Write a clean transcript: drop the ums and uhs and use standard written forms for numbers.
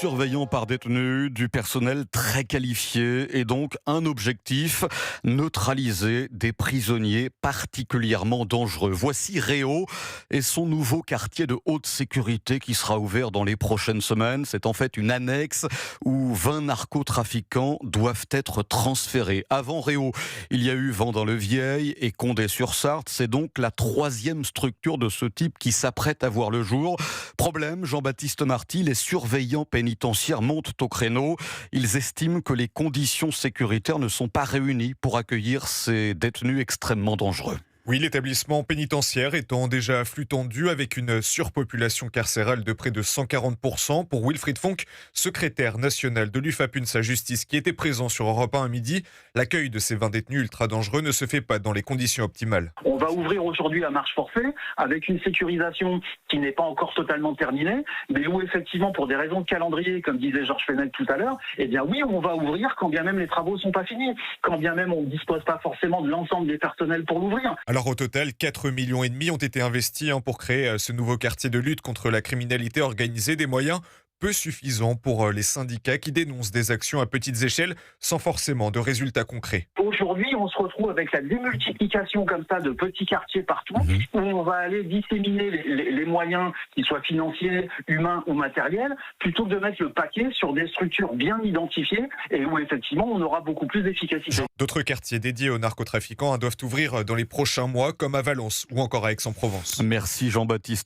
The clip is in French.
surveillants par détenu, du personnel très qualifié et donc un objectif, neutraliser des prisonniers particulièrement dangereux. Voici Réau et son nouveau quartier de haute sécurité qui sera ouvert dans les prochaines semaines. C'est en fait une annexe où 20 narcotrafiquants doivent être transférés. Avant Réau, il y a eu Vendin-le-Vieil et Condé-sur-Sarthe. C'est donc la troisième structure de ce type qui s'apprête à voir le jour. Problème, Jean-Baptiste Marty, les surveillants pénitentiaires montent au créneau. Ils estiment que les conditions sécuritaires ne sont pas réunies pour accueillir ces détenus extrêmement dangereux. Oui, l'établissement pénitentiaire étant déjà à flux tendu avec une surpopulation carcérale de près de 140%. Pour Wilfried Fonck, secrétaire national de l'UFAPUNSA Justice, qui était présent sur Europe 1 à midi, l'accueil de ces 20 détenus ultra dangereux ne se fait pas dans les conditions optimales. On va ouvrir aujourd'hui à marche forcée avec une sécurisation qui n'est pas encore totalement terminée, mais où effectivement, pour des raisons de calendrier, comme disait Georges Fenech tout à l'heure, eh bien oui, on va ouvrir quand bien même les travaux ne sont pas finis, quand bien même on ne dispose pas forcément de l'ensemble des personnels pour l'ouvrir. Alors au total, 4,5 millions ont été investis pour créer ce nouveau quartier de lutte contre la criminalité organisée, des moyens peu suffisants pour les syndicats qui dénoncent des actions à petites échelles sans forcément de résultats concrets. Aujourd'hui, on se retrouve avec la démultiplication comme ça de petits quartiers partout, où on va aller disséminer les moyens, qu'ils soient financiers, humains ou matériels, plutôt que de mettre le paquet sur des structures bien identifiées et où effectivement on aura beaucoup plus d'efficacité. D'autres quartiers dédiés aux narcotrafiquants doivent ouvrir dans les prochains mois, comme à Valence ou encore à Aix-en-Provence. Merci Jean-Baptiste.